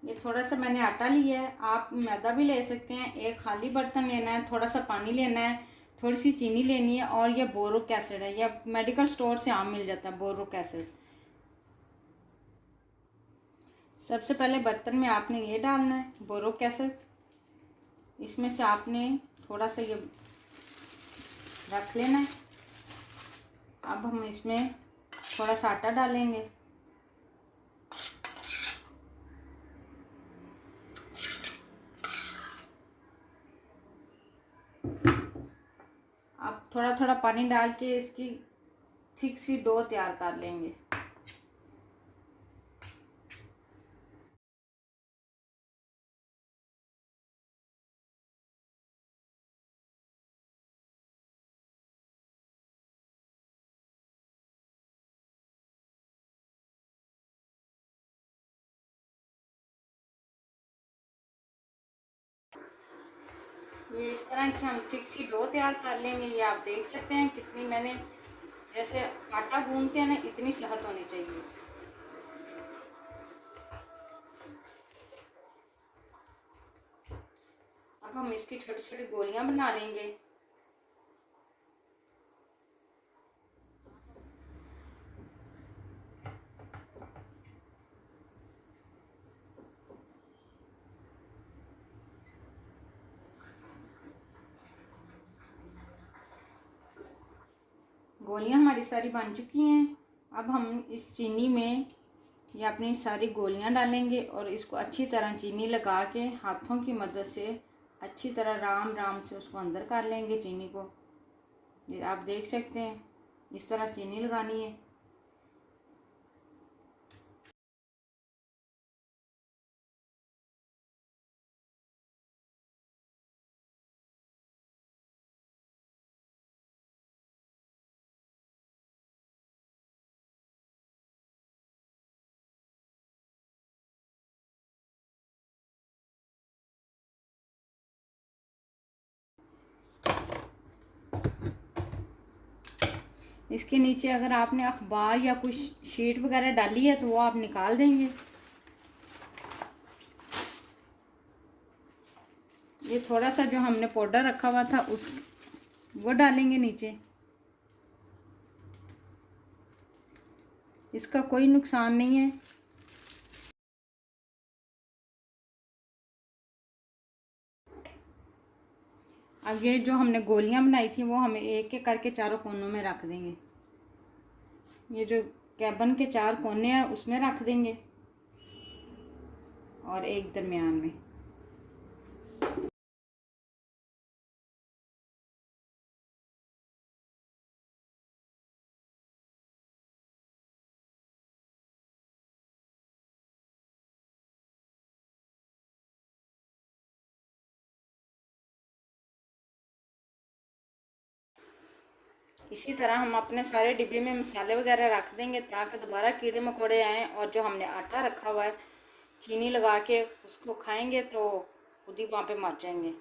ये थोड़ा सा मैंने आटा लिया है, आप मैदा भी ले सकते हैं। एक खाली बर्तन लेना है, थोड़ा सा पानी लेना है, थोड़ी सी चीनी लेनी है और ये बोरोक एसिड है, या मेडिकल स्टोर से आम मिल जाता है बोरोक एसिड। सबसे पहले बर्तन में आपने ये डालना है बोरोक एसिड। इसमें से आपने थोड़ा सा ये रख लेना है। अब हम इसमें थोड़ा सा आटा डालेंगे। अब थोड़ा थोड़ा पानी डाल के इसकी थिक सी डो तैयार कर लेंगे। ये इस तरह की हम थिक सी डो तैयार कर लेंगे। ये आप देख सकते हैं कितनी मैंने, जैसे आटा गूंथते हैं ना, इतनी सेहत होनी चाहिए। अब हम इसकी छोटी छोटी गोलियां बना लेंगे। गोलियां हमारी सारी बन चुकी हैं। अब हम इस चीनी में ये अपनी सारी गोलियां डालेंगे और इसको अच्छी तरह चीनी लगा के हाथों की मदद से अच्छी तरह राम राम से उसको अंदर कर लेंगे चीनी को। ये आप देख सकते हैं, इस तरह चीनी लगानी है। इसके नीचे अगर आपने अखबार या कुछ शीट वगैरह डाली है तो वो आप निकाल देंगे। ये थोड़ा सा जो हमने पाउडर रखा हुआ था वो डालेंगे नीचे। इसका कोई नुकसान नहीं है। अब ये जो हमने गोलियां बनाई थी वो हमें एक एक करके चारों कोनों में रख देंगे। ये जो कैबन के 4 कोने हैं उसमें रख देंगे और एक दरमियान में। इसी तरह हम अपने सारे डिब्बे में मसाले वगैरह रख देंगे ताकि दोबारा कीड़े मकोड़े आएँ। और जो हमने आटा रखा हुआ है चीनी लगा के उसको खाएंगे तो खुद ही वहाँ पे मर जाएंगे।